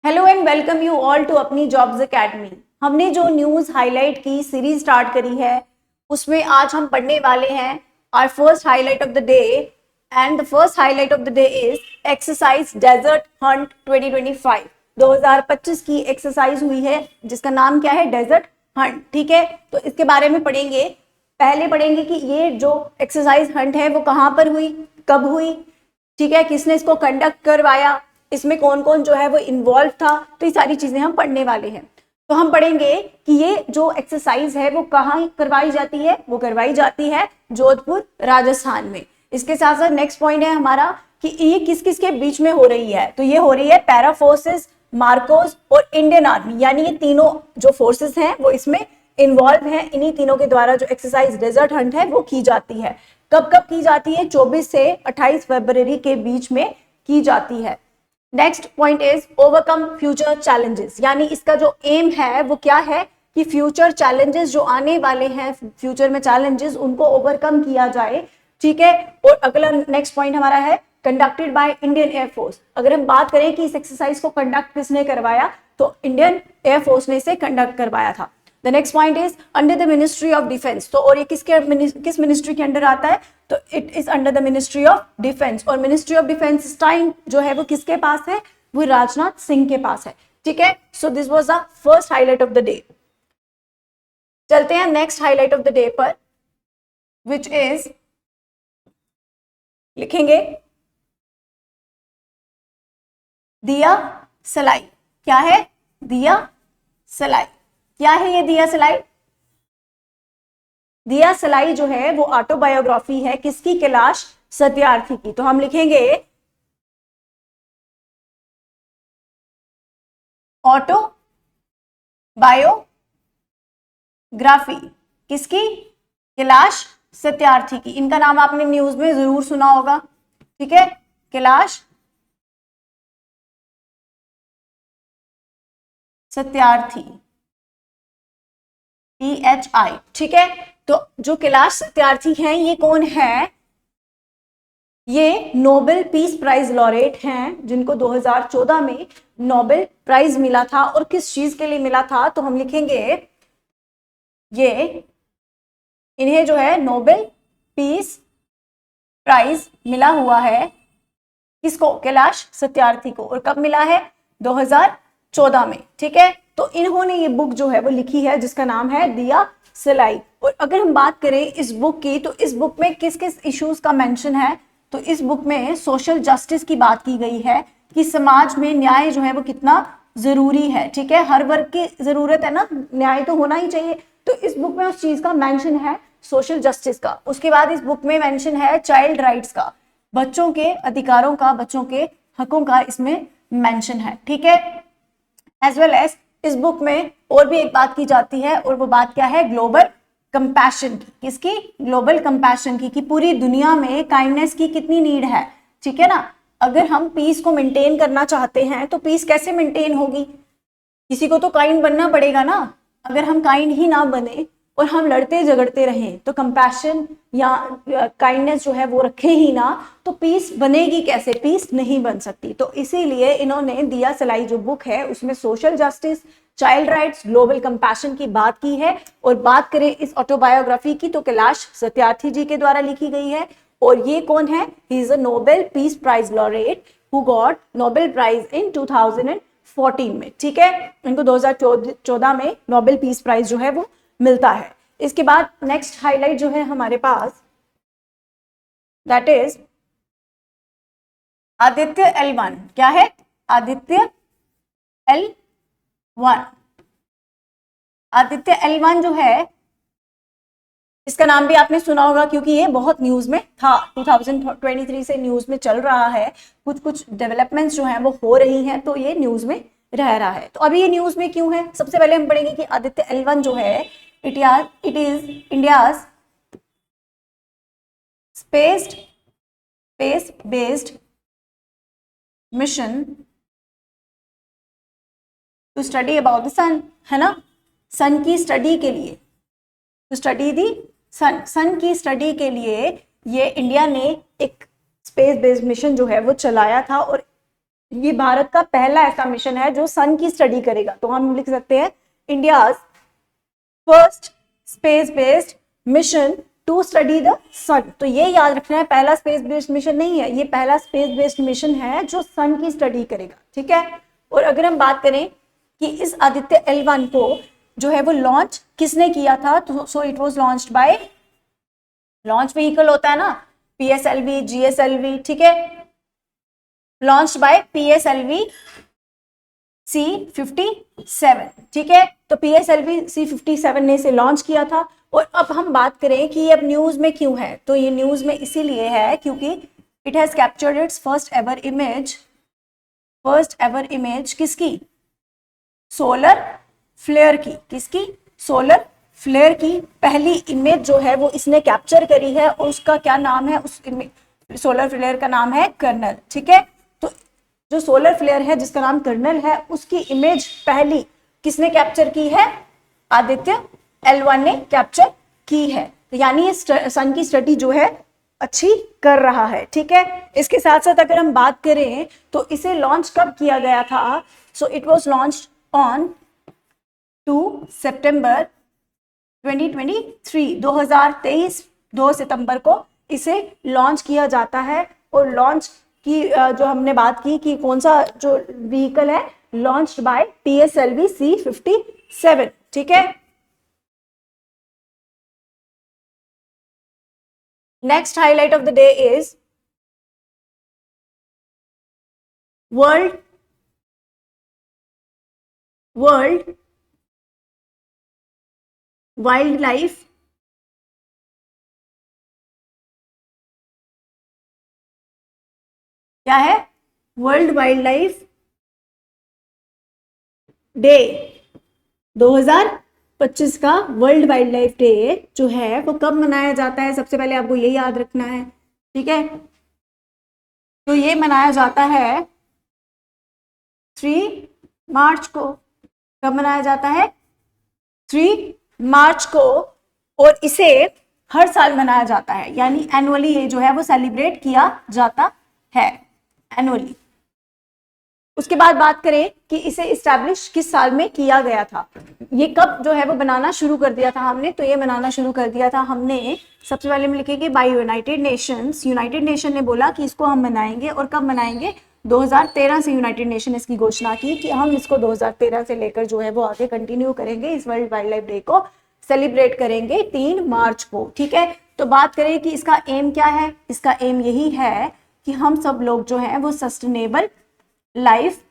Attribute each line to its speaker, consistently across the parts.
Speaker 1: Hello and welcome you all to अपनी jobs academy. हमने जो न्यूज हाईलाइट की सीरीज स्टार्ट करी है उसमें आज हम पढ़ने वाले हैं our first highlight of the day. And the first highlight of the day is exercise desert hunt 2025। 2025 की एक्सरसाइज हुई है जिसका नाम क्या है, डेजर्ट हंट। ठीक है, तो इसके बारे में पढ़ेंगे। पहले पढ़ेंगे कि ये जो एक्सरसाइज हंट है वो कहाँ पर हुई, कब हुई, ठीक है, किसने इसको कंडक्ट करवाया, इसमें कौन कौन जो है वो इन्वॉल्व था। तो ये सारी चीजें हम पढ़ने वाले हैं। तो हम पढ़ेंगे कि ये जो एक्सरसाइज है वो कहाँ करवाई जाती है, वो करवाई जाती है जोधपुर राजस्थान में। इसके साथ साथ नेक्स्ट पॉइंट है हमारा कि ये किस किस के बीच में हो रही है। तो ये हो रही है पैरा फोर्सेस, मार्कोस और इंडियन आर्मी, यानी ये तीनों जो फोर्सेस हैं वो इसमें इन्वॉल्व हैं। इन्हीं तीनों के द्वारा जो एक्सरसाइज डेजर्ट हंट है वो की जाती है। कब कब की जाती है? 24 से 28 फरवरी के बीच में की जाती है। Next point is overcome future challenges, यानी इसका जो एम है वो क्या है कि फ्यूचर चैलेंजेस जो आने वाले हैं, फ्यूचर में चैलेंजेस उनको ओवरकम किया जाए। ठीक है, और अगला नेक्स्ट पॉइंट हमारा है कंडक्टेड बाय इंडियन एयरफोर्स। अगर हम बात करें कि इस एक्सरसाइज को कंडक्ट किसने करवाया, तो इंडियन एयरफोर्स ने इसे कंडक्ट करवाया था। The next point is under the ministry of defence. तो और ये किस मिनिस्ट्री के अंडर आता है? तो it is under the ministry of defence. और मिनिस्ट्री ऑफ डिफेंस इस टाइम जो है वो किसके पास है? वो राजनाथ सिंह के पास है। ठीक है, so this was the first highlight of the day. चलते हैं next highlight of the day पर, विच इज, लिखेंगे दिया सलाई। क्या है? दिया सलाई। क्या है ये दिया सलाई? दिया सलाई जो है वो ऑटोबायोग्राफी है किसकी? कैलाश सत्यार्थी की। तो हम लिखेंगे ऑटो बायोग्राफी किसकी? कैलाश सत्यार्थी की। इनका नाम आपने न्यूज में जरूर सुना होगा। ठीक है, कैलाश सत्यार्थी, PHI। ठीक है, तो जो कैलाश सत्यार्थी हैं ये कौन है? ये नोबेल पीस प्राइज लॉरेट हैं जिनको 2014 में नोबेल प्राइज मिला था। और किस चीज के लिए मिला था? तो हम लिखेंगे ये इन्हें जो है नोबेल पीस प्राइज मिला हुआ है। किसको? कैलाश सत्यार्थी को। और कब मिला है? 2014 में। ठीक है, तो इन्होंने ये बुक जो है वो लिखी है जिसका नाम है दिया सलाई। और अगर हम बात करें इस बुक की, तो इस बुक में किस किस इश्यूज का मेंशन है? तो इस बुक में सोशल जस्टिस की बात की गई है कि समाज में न्याय जो है वो कितना जरूरी है। ठीक है, हर वर्ग की जरूरत है ना, न्याय तो होना ही चाहिए। तो इस बुक में उस चीज का मेंशन है, सोशल जस्टिस का। उसके बाद इस बुक में मेंशन है चाइल्ड राइट्स का, बच्चों के अधिकारों का, बच्चों के हकों का इसमें मेंशन है। ठीक है, एज वेल एज इस बुक में और भी एक बात की जाती है, और वो बात क्या है? ग्लोबल कंपैशन की। किसकी? ग्लोबल कंपैशन की, कि पूरी दुनिया में काइंडनेस की कितनी नीड है। ठीक है ना, अगर हम पीस को मेंटेन करना चाहते हैं तो पीस कैसे मेंटेन होगी? किसी को तो काइंड बनना पड़ेगा ना। अगर हम काइंड ही ना बने और हम लड़ते झगड़ते रहें तो कंपैशन या काइंडनेस जो है वो रखे ही ना, तो पीस बनेगी कैसे? पीस नहीं बन सकती। तो इसीलिए इन्होंने दिया सलाई जो बुक है उसमें social justice, child rights, global compassion की बात की है। और बात करें इस ऑटोबायोग्राफी की तो कैलाश सत्यार्थी जी के द्वारा लिखी गई है। और ये कौन है? He is a Nobel peace prize laureate who got Nobel prize in 2014 में। ठीक है, इनको 2014 में नोबेल पीस प्राइज जो है वो मिलता है। इसके बाद नेक्स्ट हाईलाइट जो है हमारे पास, दैट इज आदित्य L1। क्या है? आदित्य L1। आदित्य L1 जो है इसका नाम भी आपने सुना होगा क्योंकि ये बहुत न्यूज में था। 2023 से न्यूज में चल रहा है, कुछ कुछ डेवलपमेंट्स जो हैं वो हो रही हैं, तो ये न्यूज में रह रहा है। तो अभी ये न्यूज में क्यों है? सबसे पहले हम पढ़ेंगे कि आदित्य L1 जो है it is India's space based mission to study about the sun, है ना। सन की स्टडी के लिए, टू स्टडी दी सन की स्टडी के लिए ये इंडिया ने एक स्पेस बेस्ड मिशन जो है वो चलाया था। और ये भारत का पहला ऐसा मिशन है जो सन की स्टडी करेगा। तो हम लिख सकते हैं India's first space based mission to study the sun. तो ये याद रखना है, पहला स्पेस बेस्ड मिशन नहीं है, ये पहला स्पेस बेस्ड मिशन है जो सन की स्टडी करेगा, ठीक है। और अगर हम बात करें कि इस आदित्य L1 को जो है वो लॉन्च किसने किया था, तो so it was launched by, launch vehicle होता है ना PSLV, GSLV, ठीक है, लॉन्च्ड बाय PSLV C57, ठीक है। तो PSLV C57 ने इसे लॉन्च किया था। और अब हम बात करें कि ये अब न्यूज में क्यों है, तो ये न्यूज में इसीलिए है क्योंकि it has captured it's first ever image किसकी, सोलर फ्लेयर की, किसकी, सोलर फ्लेयर की पहली इमेज जो है वो इसने कैप्चर करी है। और उसका क्या नाम है, उस सोलर फ्लेयर का नाम है कर्नल, ठीक है। तो जो सोलर फ्लेयर है जिसका नाम कर्नल है, उसकी इमेज पहली किसने कैप्चर की है, आदित्य L1 ने कैप्चर की है। तो यानी ये सन की स्टडी जो है अच्छी कर रहा है, ठीक है। इसके साथ साथ अगर हम बात करें तो इसे लॉन्च कब किया गया था, so it was launched on 2 सितंबर 2023, 2023 2 सितंबर को इसे लॉन्च किया जाता है। और लॉन्च की जो हमने बात की कि कौन सा जो व्हीकल है, लॉन्च्ड बाय PSLV C57, ठीक है। Next highlight of the day is world wild life क्या है, वर्ल्ड वाइल्ड लाइफ डे 2025 का वर्ल्ड वाइल्ड लाइफ डे जो है वो कब मनाया जाता है, सबसे पहले आपको ये याद रखना है, ठीक है। तो ये मनाया जाता है 3 मार्च को। कब मनाया जाता है, 3 मार्च को। और इसे हर साल मनाया जाता है, यानी एनुअली ये जो है वो सेलिब्रेट किया जाता है, एनुअली। उसके बाद बात करें कि इसे इस्टेब्लिश किस साल में किया गया था, ये कब जो है वो बनाना शुरू कर दिया था हमने, तो ये बनाना शुरू कर दिया था हमने, सबसे पहले हम लिखेंगे by United Nations. United Nation ने बोला कि इसको हम मनाएंगे, और कब मनाएंगे, 2013 से यूनाइटेड नेशन ने इसकी घोषणा की कि हम इसको 2013 से लेकर जो है वो आगे कंटिन्यू करेंगे, इस वर्ल्ड वाइल्ड लाइफ डे को सेलिब्रेट करेंगे 3 मार्च को, ठीक है। तो बात करें कि इसका एम क्या है, इसका एम यही है कि हम सब लोग जो है वो सस्टेनेबल लाइफ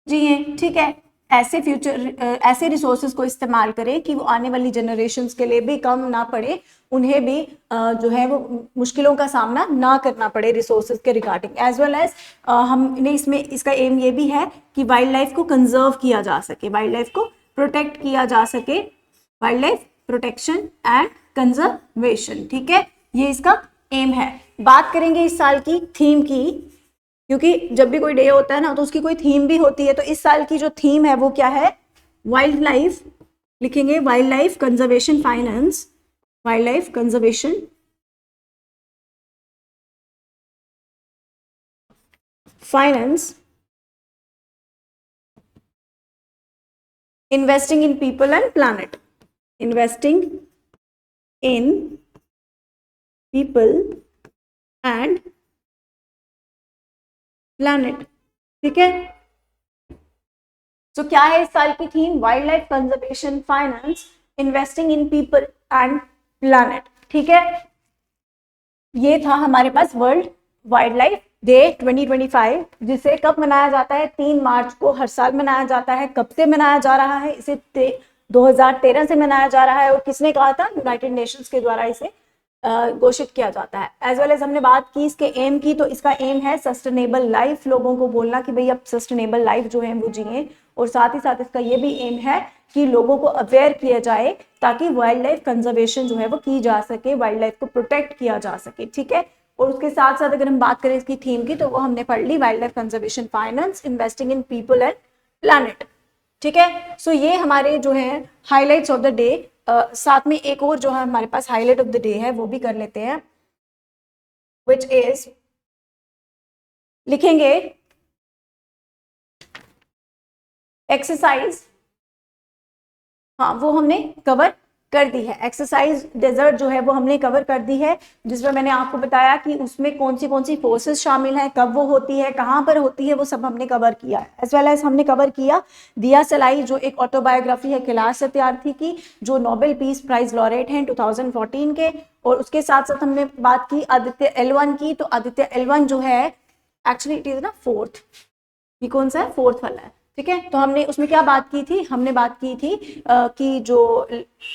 Speaker 1: जिए, ठीक है। ऐसे रिसोर्सेज को इस्तेमाल करें कि वो आने वाली जनरेशन्स के लिए भी कम ना पड़े, उन्हें भी जो है वो मुश्किलों का सामना ना करना पड़े रिसोर्सेज के रिगार्डिंग, एज वेल एज हमने इसमें इसका एम ये भी है कि वाइल्ड लाइफ को कंजर्व किया जा सके, वाइल्ड लाइफ को प्रोटेक्ट किया जा सके, wild life protection and conservation, ठीक है, ये इसका एम है। बात करेंगे इस साल की थीम की, क्योंकि जब भी कोई डे होता है ना तो उसकी कोई थीम भी होती है। तो इस साल की जो थीम है वो क्या है, वाइल्ड लाइफ, लिखेंगे wild life conservation finance, wild life conservation finance, investing in people and planet, investing in people and planet, ठीक है। तो क्या है इस साल की theme, wild life conservation finance, investing in people and planet, ठीक है। ये था हमारे पास वर्ल्ड वाइल्ड लाइफ डे 2025, जिसे कब मनाया जाता है, 3 मार्च को हर साल मनाया जाता है। कब से मनाया जा रहा है, इसे 2013 से मनाया जा रहा है। और किसने कहा था, यूनाइटेड नेशंस के द्वारा इसे घोषित किया जाता है। एज वेल एज हमने बात की इसके एम की, तो इसका एम है सस्टेनेबल लाइफ, लोगों को बोलना कि भाई अब सस्टेनेबल लाइफ जो है वो जिए। और साथ ही साथ इसका ये भी एम है कि लोगों को अवेयर किया जाए ताकि वाइल्ड लाइफ कंजर्वेशन जो है वो की जा सके, वाइल्ड लाइफ को प्रोटेक्ट किया जा सके, ठीक है। और उसके साथ साथ अगर हम बात करें इसकी थीम की, तो वो हमने पढ़ ली, wildlife conservation finance, investing in people and planet, ठीक है। सो ये हमारे जो है हाईलाइट्स ऑफ द डे। साथ में एक और जो है हमारे पास हाईलाइट ऑफ द डे है वो भी कर लेते हैं, विच इज लिखेंगे एक्सरसाइज, हाँ वो हमने कवर कर दी है। एक्सरसाइज डेजर्ट जो है वो हमने कवर कर दी है, जिसमें मैंने आपको बताया कि उसमें कौन सी फोर्सेस शामिल हैं, कब वो होती है, कहाँ पर होती है, वो सब हमने कवर किया है। एज वेल एज हमने कवर किया दिया सलाई, जो एक ऑटोबायोग्राफी है कैलाश सत्यार्थी की, जो नोबेल पीस प्राइज लॉरेट हैं 2014 के। और उसके साथ साथ हमने बात की आदित्य L1 की। तो आदित्य L1 जो है एक्चुअली इट इज ना फोर्थ, ये कौन सा है, फोर्थ वाला है, ठीक है। तो हमने उसमें क्या बात की थी, हमने बात की थी कि जो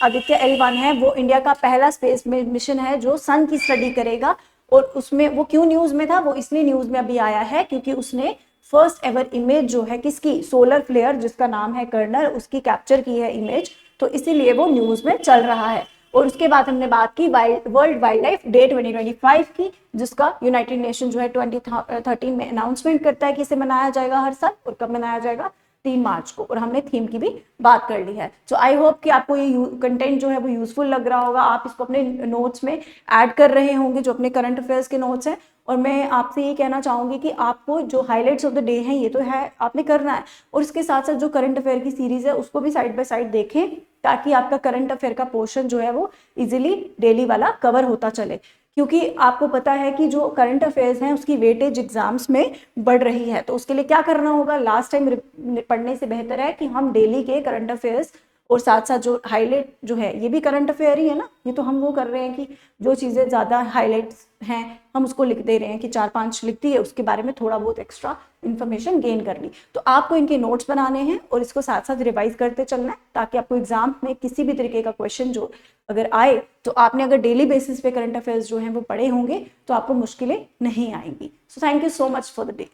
Speaker 1: आदित्य L1 है वो इंडिया का पहला स्पेस मिशन है जो सन की स्टडी करेगा। और उसमें वो क्यों न्यूज में था, वो इसलिए न्यूज में अभी आया है क्योंकि उसने फर्स्ट एवर इमेज जो है किसकी, सोलर फ्लेयर जिसका नाम है कर्नल, उसकी कैप्चर की है इमेज, तो इसीलिए वो न्यूज में चल रहा है। और उसके बाद हमने बात की वर्ल्ड वाइल्ड लाइफ डे 2025 की, जिसका यूनाइटेड नेशन जो है 2013 में अनाउंसमेंट करता है कि इसे मनाया जाएगा हर साल, और कब मनाया जाएगा, 3 मार्च को। और हमने थीम की भी बात कर ली है। तो आई होप कि आपको ये कंटेंट जो है वो यूजफुल लग रहा होगा, आप इसको अपने नोट्स में ऐड कर रहे होंगे जो अपने करंट अफेयर्स के नोट्स हैं। और मैं आपसे ये कहना चाहूंगी कि आपको जो हाईलाइट्स ऑफ द डे हैं ये तो है आपने करना है, और इसके साथ साथ जो करंट अफेयर की सीरीज है उसको भी साइड बाय साइड देखें, ताकि आपका करंट अफेयर का पोर्शन जो है वो इजीली डेली वाला कवर होता चले। क्योंकि आपको पता है कि जो करंट अफेयर्स हैं उसकी वेटेज एग्जाम्स में बढ़ रही है, तो उसके लिए क्या करना होगा, लास्ट टाइम पढ़ने से बेहतर है कि हम डेली के करंट अफेयर्स और साथ साथ जो हाईलाइट जो है ये भी करंट अफेयर ही है ना, ये तो हम वो कर रहे हैं कि जो चीज़ें ज़्यादा हाईलाइट्स हैं हम उसको लिख दे रहे हैं कि 4-5 लिख दी है, उसके बारे में थोड़ा बहुत एक्स्ट्रा इन्फॉर्मेशन गेन कर ली। तो आपको इनके नोट्स बनाने हैं और इसको साथ साथ रिवाइज करते चलना है, ताकि आपको एग्जाम में किसी भी तरीके का क्वेश्चन जो अगर आए तो आपने अगर डेली बेसिस पे करंट अफेयर्स जो हैं वो पढ़े होंगे तो आपको मुश्किलें नहीं आएंगी। So thank you so much for the day.